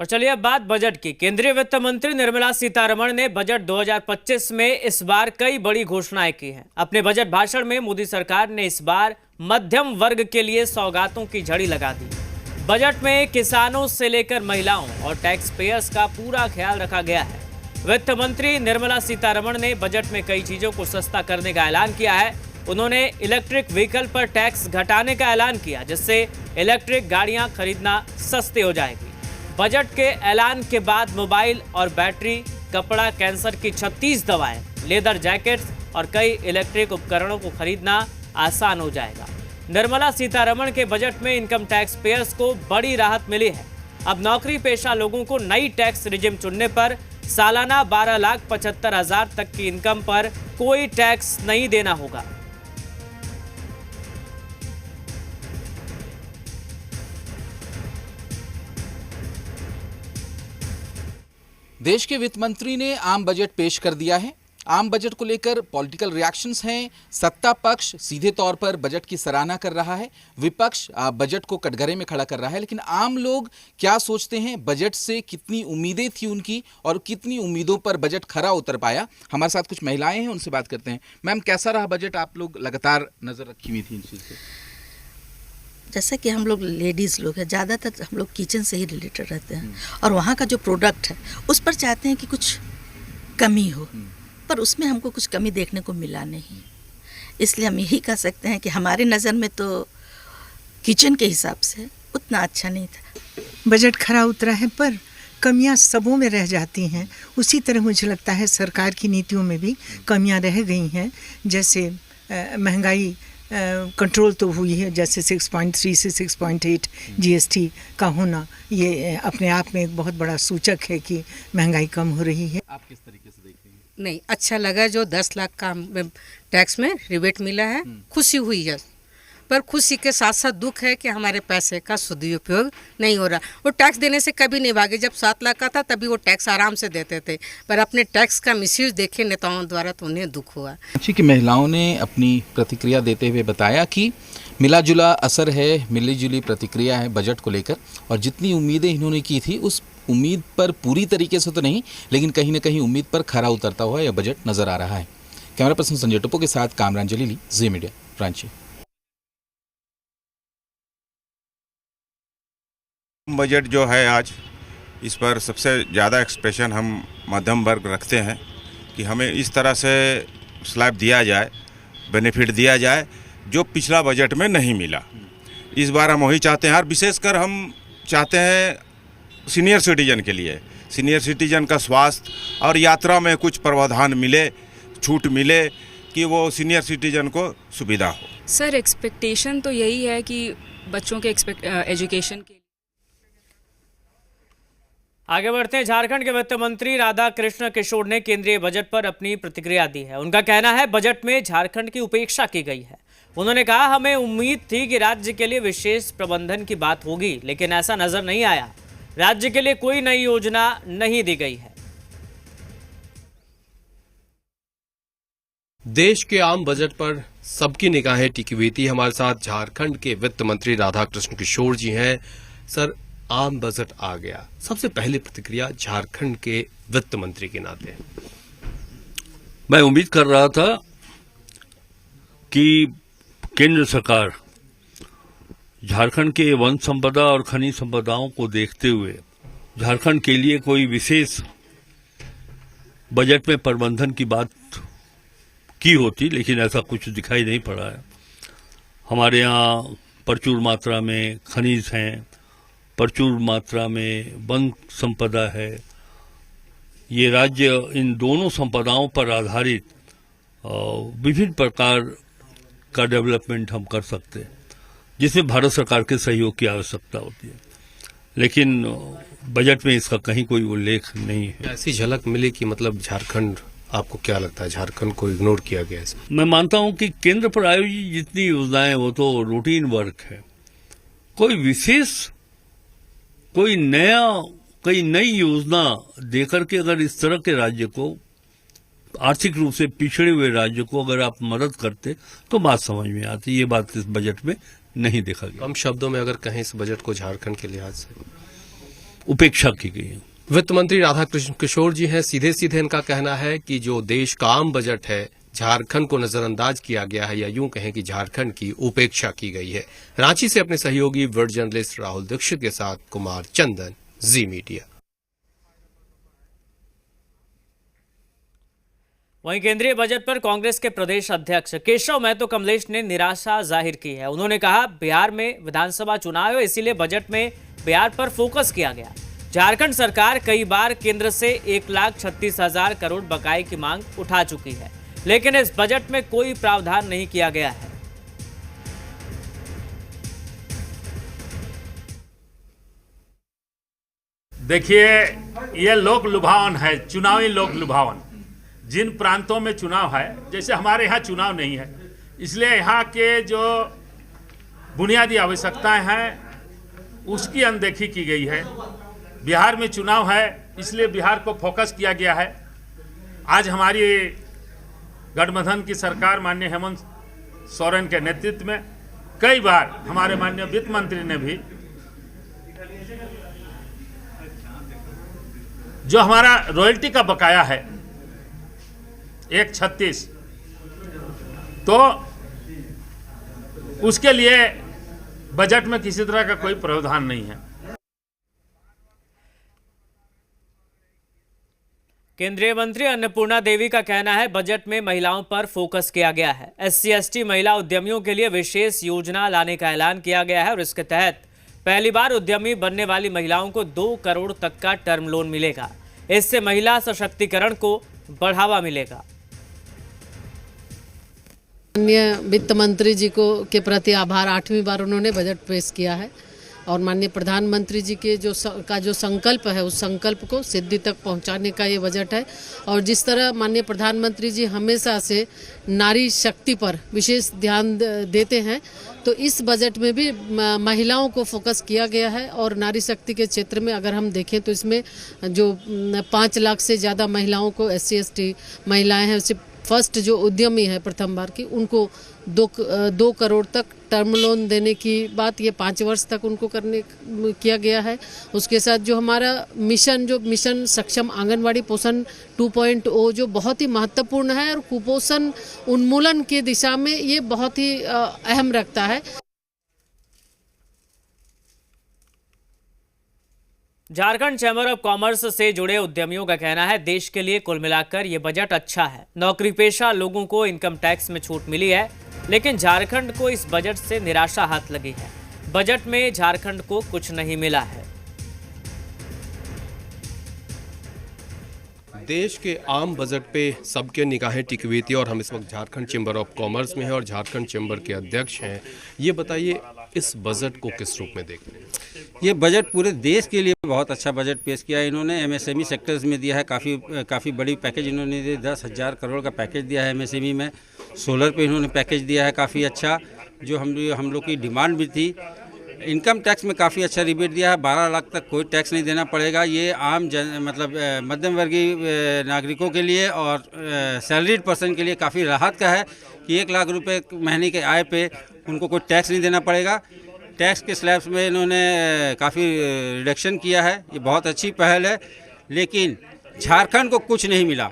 और चलिए अब बात बजट की। केंद्रीय वित्त मंत्री निर्मला सीतारमण ने बजट 2025 में इस बार कई बड़ी घोषणाएं की हैं। अपने बजट भाषण में मोदी सरकार ने इस बार मध्यम वर्ग के लिए सौगातों की झड़ी लगा दी। बजट में किसानों से लेकर महिलाओं और टैक्स पेयर्स का पूरा ख्याल रखा गया है। वित्त मंत्री निर्मला सीतारमण ने बजट में कई चीजों को सस्ता करने का ऐलान किया है। उन्होंने इलेक्ट्रिक व्हीकल पर टैक्स घटाने का ऐलान किया, जिससे इलेक्ट्रिक गाड़ियां खरीदना सस्ती हो जाएगी। बजट के ऐलान के बाद मोबाइल और बैटरी, कपड़ा, कैंसर की 36 दवाएं, लेदर जैकेट्स और कई इलेक्ट्रिक उपकरणों को खरीदना आसान हो जाएगा। निर्मला सीतारमण के बजट में इनकम टैक्स पेयर्स को बड़ी राहत मिली है। अब नौकरी पेशा लोगों को नई टैक्स रिजिम चुनने पर सालाना 12,75,000 तक की इनकम पर कोई टैक्स नहीं देना होगा। देश के वित्त मंत्री ने आम बजट पेश कर दिया है। आम बजट को लेकर पॉलिटिकल रिएक्शंस हैं। सत्ता पक्ष सीधे तौर पर बजट की सराहना कर रहा है, विपक्ष बजट को कटघरे में खड़ा कर रहा है। लेकिन आम लोग क्या सोचते हैं, बजट से कितनी उम्मीदें थी उनकी और कितनी उम्मीदों पर बजट खरा उतर पाया? हमारे साथ कुछ महिलाएं हैं, उनसे बात करते हैं। मैम, कैसा रहा बजट? आप लोग लगातार नजर रखी हुई थी इन चीज़ पे। जैसा कि हम लोग लेडीज़ लोग हैं, ज़्यादातर हम लोग किचन से ही रिलेटेड रहते हैं और वहाँ का जो प्रोडक्ट है उस पर चाहते हैं कि कुछ कमी हो, पर उसमें हमको कुछ कमी देखने को मिला नहीं। इसलिए हम यही कह सकते हैं कि हमारी नज़र में तो किचन के हिसाब से उतना अच्छा नहीं था। बजट खरा उतरा है, पर कमियां सबों में रह जाती हैं। उसी तरह मुझे लगता है सरकार की नीतियों में भी कमियां रह गई हैं। जैसे महंगाई कंट्रोल तो हुई है, जैसे 6.3 से 6.8 जीएसटी का होना, ये अपने आप में एक बहुत बड़ा सूचक है कि महंगाई कम हो रही है। आप किस तरीके से देख रही हैं? नहीं, अच्छा लगा जो 10 लाख का टैक्स में रिबेट मिला है, खुशी हुई है। पर खुशी के साथ साथ दुख है कि हमारे पैसे का सदुपयोग नहीं हो रहा। वो टैक्स देने से कभी नहीं भागे। जब 7 लाख का था तभी वो टैक्स आराम से देते थे, पर अपने टैक्स का मिसयूज देखे नेताओं द्वारा तो उन्हें दुख हुआ। कि महिलाओं ने अपनी प्रतिक्रिया देते हुए बताया कि मिला जुला असर है, मिली जुली प्रतिक्रिया है बजट को लेकर, और जितनी उम्मीदें इन्होंने की थी उस उम्मीद पर पूरी तरीके से तो नहीं, लेकिन कहीं ना कहीं उम्मीद पर खरा उतरता हुआ यह बजट नजर आ रहा है। कैमरा पर्सन संजय टोपो के साथ कामरान जलीली, जी मीडिया, रांची। बजट जो है आज, इस पर सबसे ज़्यादा एक्सप्रेशन हम मध्यम वर्ग रखते हैं कि हमें इस तरह से स्लैब दिया जाए, बेनिफिट दिया जाए जो पिछला बजट में नहीं मिला। इस बार हम वही चाहते हैं, और विशेषकर हम चाहते हैं सीनियर सिटीजन के लिए, सीनियर सिटीजन का स्वास्थ्य और यात्रा में कुछ प्रावधान मिले, छूट मिले कि वो सीनियर सिटीजन को सुविधा हो। सर, एक्सपेक्टेशन तो यही है कि बच्चों के एजुकेशन के। आगे बढ़ते हैं। झारखंड के वित्त मंत्री राधा कृष्ण किशोर ने केंद्रीय बजट पर अपनी प्रतिक्रिया दी है। उनका कहना है बजट में झारखंड की उपेक्षा की गई है। उन्होंने कहा, हमें उम्मीद थी कि राज्य के लिए विशेष प्रबंधन की बात होगी, लेकिन ऐसा नजर नहीं आया। राज्य के लिए कोई नई योजना नहीं दी गई है। देश के आम बजट पर सबकी निगाहें टिकी हुई थी। हमारे साथ झारखंड के वित्त मंत्री राधा कृष्ण किशोर जी हैं। सर, आम बजट आ गया, सबसे पहली प्रतिक्रिया झारखंड के वित्त मंत्री के नाते। मैं उम्मीद कर रहा था कि केंद्र सरकार झारखंड के वन संपदा और खनिज संपदाओं को देखते हुए झारखंड के लिए कोई विशेष बजट में प्रबंधन की बात की होती, लेकिन ऐसा कुछ दिखाई नहीं पड़ा है। हमारे यहाँ प्रचुर मात्रा में खनिज हैं, प्रचुर मात्रा में वन संपदा है। ये राज्य इन दोनों संपदाओं पर आधारित विभिन्न प्रकार का डेवलपमेंट हम कर सकते हैं, जिसमें भारत सरकार के सहयोग की आवश्यकता होती है, लेकिन बजट में इसका कहीं कोई उल्लेख नहीं है। ऐसी झलक मिली कि मतलब झारखंड, आपको क्या लगता है झारखंड को इग्नोर किया गया है? मैं मानता हूं कि केंद्र पर आयोजित जितनी योजनाएं वो तो रूटीन वर्क है। कोई विशेष, कोई नई योजना देकर के अगर इस तरह के राज्य को, आर्थिक रूप से पिछड़े हुए राज्य को अगर आप मदद करते तो बात समझ में आती। ये बात इस बजट में नहीं देखा गया। कम शब्दों में अगर कहें इस बजट को झारखंड के लिहाज से, उपेक्षा की गई है। वित्त मंत्री राधाकृष्ण किशोर जी हैं, सीधे सीधे इनका कहना है कि जो देश का आम बजट है झारखंड को नजरअंदाज किया गया है, या यूं कहें कि झारखंड की उपेक्षा की गई है। रांची से अपने सहयोगी वीडियो जर्नलिस्ट राहुल दीक्षित के साथ कुमार चंदन, जी मीडिया। वहीं केंद्रीय बजट पर कांग्रेस के प्रदेश अध्यक्ष केशव महतो कमलेश ने निराशा जाहिर की है। उन्होंने कहा, बिहार में विधानसभा चुनाव है, इसीलिए बजट में बिहार पर फोकस किया गया। झारखंड सरकार कई बार केंद्र से 1,36,000 करोड़ बकाये की मांग उठा चुकी है, लेकिन इस बजट में कोई प्रावधान नहीं किया गया है। देखिए, ये लोक लुभावन है, चुनावी लोक लुभावन। जिन प्रांतों में चुनाव है, जैसे हमारे यहाँ चुनाव नहीं है, इसलिए यहाँ के जो बुनियादी आवश्यकताएं हैं उसकी अनदेखी की गई है। बिहार में चुनाव है, इसलिए बिहार को फोकस किया गया है। आज हमारी गठबंधन की सरकार माननीय हेमंत सोरेन के नेतृत्व में कई बार हमारे माननीय वित्त मंत्री ने भी जो हमारा रॉयल्टी का बकाया है 1,36, तो उसके लिए बजट में किसी तरह का कोई प्रावधान नहीं है। केंद्रीय मंत्री अन्नपूर्णा देवी का कहना है, बजट में महिलाओं पर फोकस किया गया है। SC/ST महिला उद्यमियों के लिए विशेष योजना लाने का ऐलान किया गया है और इसके तहत पहली बार उद्यमी बनने वाली महिलाओं को 2 करोड़ तक का टर्म लोन मिलेगा। इससे महिला सशक्तिकरण को बढ़ावा मिलेगा। माननीय वित्त मंत्री जी को के प्रति आभार। 8वीं बार उन्होंने बजट पेश किया है और माननीय प्रधानमंत्री जी के जो संकल्प है, उस संकल्प को सिद्धि तक पहुंचाने का ये बजट है। और जिस तरह माननीय प्रधानमंत्री जी हमेशा से नारी शक्ति पर विशेष ध्यान देते हैं, तो इस बजट में भी महिलाओं को फोकस किया गया है। और नारी शक्ति के क्षेत्र में अगर हम देखें तो इसमें जो 5 लाख से ज़्यादा महिलाओं को SC/ST महिलाएँ हैं, उससे फर्स्ट जो उद्यमी है प्रथम बार की, उनको 2 करोड़ तक टर्म लोन देने की बात, ये 5 वर्ष तक उनको किया गया है। उसके साथ जो हमारा मिशन सक्षम आंगनवाड़ी पोषण 2.0 जो बहुत ही महत्वपूर्ण है और कुपोषण उन्मूलन की दिशा में ये बहुत ही अहम रखता है। झारखंड चैम्बर ऑफ कॉमर्स से जुड़े उद्यमियों का कहना है, देश के लिए कुल मिलाकर ये बजट अच्छा है। नौकरी पेशा लोगों को इनकम टैक्स में छूट मिली है, लेकिन झारखंड को इस बजट से निराशा हाथ लगी है। बजट में झारखंड को कुछ नहीं मिला है। देश के आम बजट पे सबके निगाहें टिकी हुई थी और हम इस वक्त झारखंड चैम्बर ऑफ कॉमर्स में हैं और झारखंड चैम्बर के अध्यक्ष हैं। ये बताइए, इस बजट को किस रूप में देखते हैं? ये बजट पूरे देश के लिए बहुत अच्छा बजट पेश किया है इन्होंने। MSME सेक्टर्स में दिया है, काफ़ी बड़ी पैकेज इन्होंने दिया। 10,000 करोड़ का पैकेज दिया है MSME में। सोलर पे इन्होंने पैकेज दिया है काफ़ी अच्छा, जो हम लोग की डिमांड भी थी। इनकम टैक्स में काफ़ी अच्छा रिबेट दिया है, 12 लाख तक कोई टैक्स नहीं देना पड़ेगा। ये आम मध्यम वर्गीय नागरिकों के लिए और सैलरीड पर्सन के लिए काफ़ी राहत का है कि 1 लाख रुपए महीने के आय पे उनको कोई टैक्स नहीं देना पड़ेगा। टैक्स के स्लैब्स में इन्होंने काफ़ी रिडक्शन किया है, ये बहुत अच्छी पहल है। लेकिन झारखंड को कुछ नहीं मिला।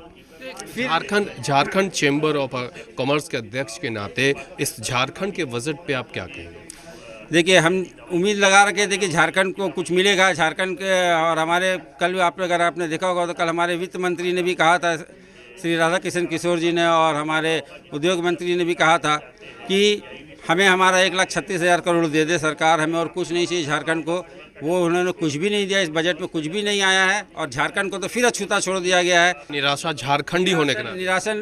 झारखंड चैम्बर ऑफ कॉमर्स के अध्यक्ष के नाते इस झारखंड के बजट पे आप क्या कहेंगे? देखिए, हम उम्मीद लगा रखे थे कि झारखंड को कुछ मिलेगा। झारखंड के और हमारे कल अगर आपने देखा होगा तो कल हमारे वित्त मंत्री ने भी कहा था, श्री राधाकृष्ण किशोर जी ने, और हमारे उद्योग मंत्री ने भी कहा था कि हमें हमारा 1,36,000 करोड़ दे दे सरकार, हमें और कुछ नहीं चाहिए झारखंड को। वो उन्होंने कुछ भी नहीं दिया, इस बजट में कुछ भी नहीं आया है और झारखंड को तो फिर अछूता छोड़ दिया गया है। निराशा झारखंडी होने के नाते निराशा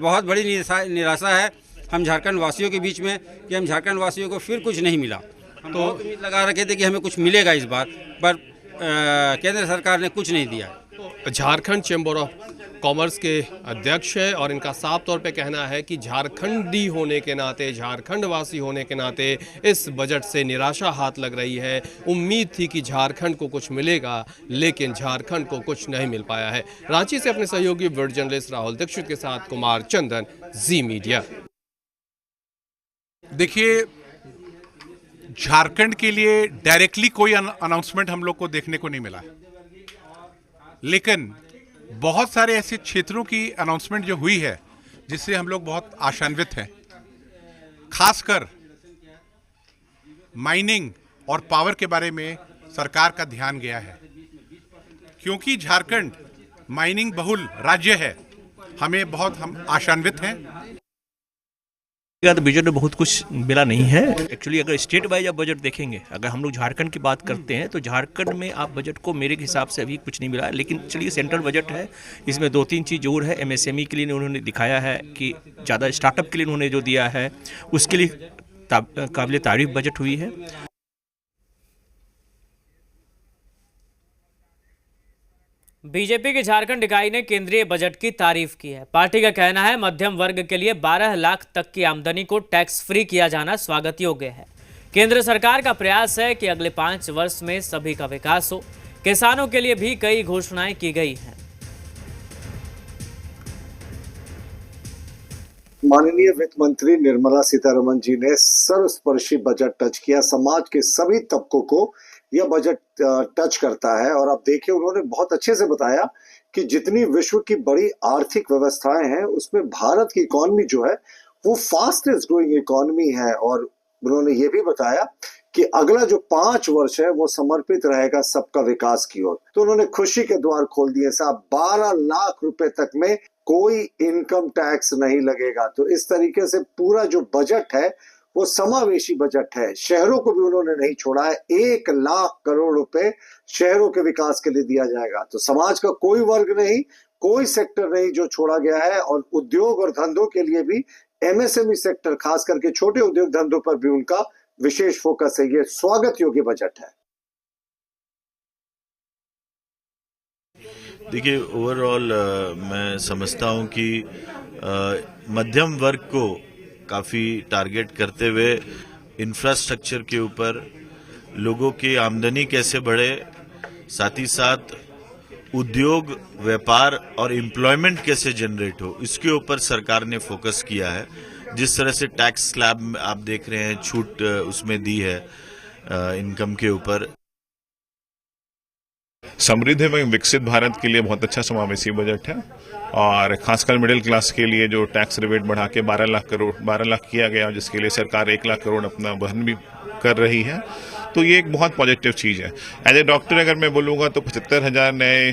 बहुत बड़ी निराशा है हम झारखंड वासियों के बीच में कि हम झारखंड वासियों को फिर कुछ नहीं मिला। हम तो उम्मीद लगा रखे थे कि हमें कुछ मिलेगा इस बार, पर केंद्र सरकार ने कुछ नहीं दिया। झारखंड चैम्बर ऑफ कॉमर्स के अध्यक्ष है और इनका साफ तौर पे कहना है कि झारखंडी होने के नाते, झारखंड वासी होने के नाते इस बजट से निराशा हाथ लग रही है। उम्मीद थी कि झारखंड को कुछ मिलेगा, लेकिन झारखंड को कुछ नहीं मिल पाया है। रांची से अपने सहयोगी वीडियो जर्नलिस्ट राहुल दीक्षित के साथ कुमार चंदन, जी मीडिया। देखिए, झारखंड के लिए डायरेक्टली कोई अनाउंसमेंट हम लोग को देखने को नहीं मिला, लेकिन बहुत सारे ऐसे क्षेत्रों की अनाउंसमेंट जो हुई है जिससे हम लोग बहुत आशान्वित हैं। खासकर माइनिंग और पावर के बारे में सरकार का ध्यान गया है, क्योंकि झारखंड माइनिंग बहुल राज्य है। हम आशान्वित हैं। तो बजट में बहुत कुछ मिला नहीं है। एक्चुअली अगर स्टेट वाइज आप बजट देखेंगे, अगर हम लोग झारखंड की बात करते हैं तो झारखंड में आप बजट को मेरे हिसाब से अभी कुछ नहीं मिला है। लेकिन चलिए सेंट्रल बजट है, इसमें 2-3 चीज़ जरूर है। एमएसएमई के लिए उन्होंने दिखाया है कि ज़्यादा स्टार्टअप के लिए उन्होंने जो दिया है उसके लिए काबिल तारीफ बजट हुई है। बीजेपी की झारखंड इकाई ने केंद्रीय बजट की तारीफ की है। पार्टी का कहना है मध्यम वर्ग के लिए 12 लाख तक की आमदनी को टैक्स फ्री किया जाना स्वागत योग्य है। केंद्र सरकार का प्रयास है कि अगले 5 वर्ष में सभी का विकास हो। किसानों के लिए भी कई घोषणाएं की गई हैं। माननीय वित्त मंत्री निर्मला सीतारमण जी ने सर्वस्पर्शी बजट टच किया। समाज के सभी तबकों को यह बजट टच करता है। और आप देखिए, उन्होंने बहुत अच्छे से बताया कि जितनी विश्व की बड़ी आर्थिक व्यवस्थाएं हैं उसमें भारत की इकॉनमी जो है वो फास्टेस्ट ग्रोइंग इकॉनमी है। और उन्होंने ये भी बताया कि अगला जो 5 वर्ष है वो समर्पित रहेगा सबका विकास की ओर। तो उन्होंने खुशी के द्वार खोल दिए साहब। 12 लाख रुपए तक में कोई इनकम टैक्स नहीं लगेगा। तो इस तरीके से पूरा जो बजट है वो समावेशी बजट है। शहरों को भी उन्होंने नहीं छोड़ा है। 1 लाख करोड़ रुपए शहरों के विकास के लिए दिया जाएगा। तो समाज का कोई वर्ग नहीं, कोई सेक्टर नहीं जो छोड़ा गया है। और उद्योग और धंधों के लिए भी एमएसएमई सेक्टर, खास करके छोटे उद्योग धंधों पर भी उनका विशेष फोकस है। ये स्वागत योग्य बजट है। देखिए, ओवरऑल मैं समझता हूं कि मध्यम वर्ग को काफ़ी टारगेट करते हुए इंफ्रास्ट्रक्चर के ऊपर, लोगों की आमदनी कैसे बढ़े, साथ ही साथ उद्योग, व्यापार और एम्प्लॉयमेंट कैसे जनरेट हो, इसके ऊपर सरकार ने फोकस किया है। जिस तरह से टैक्स स्लैब में आप देख रहे हैं, छूट उसमें दी है इनकम के ऊपर। समृद्ध एवं विकसित भारत के लिए बहुत अच्छा समावेशी बजट है। और खासकर मिडिल क्लास के लिए जो टैक्स रिबेट बढ़ा के 12 लाख किया गया, जिसके लिए सरकार 1 लाख करोड़ अपना वहन भी कर रही है, तो ये एक बहुत पॉजिटिव चीज़ है। एज ए डॉक्टर अगर मैं बोलूँगा तो 75,000 नए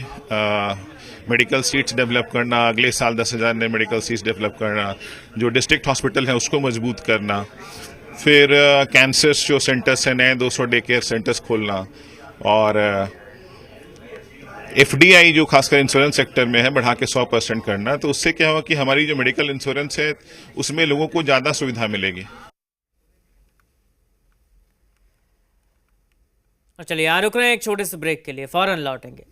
मेडिकल सीट्स डेवलप करना, अगले साल 10,000 नए मेडिकल सीट्स डेवलप करना, जो डिस्ट्रिक्ट हॉस्पिटल है उसको मजबूत करना, फिर कैंसर जो सेंटर्स हैं नए 200 डे केयर सेंटर्स खोलना, और एफडीआई जो खासकर इंश्योरेंस सेक्टर में है बढ़ा के 100% करना। तो उससे क्या होगा कि हमारी जो मेडिकल इंश्योरेंस है उसमें लोगों को ज़्यादा सुविधा मिलेगी। चलिए यहाँ रुक रहे हैं एक छोटे से ब्रेक के लिए, फौरन लौटेंगे।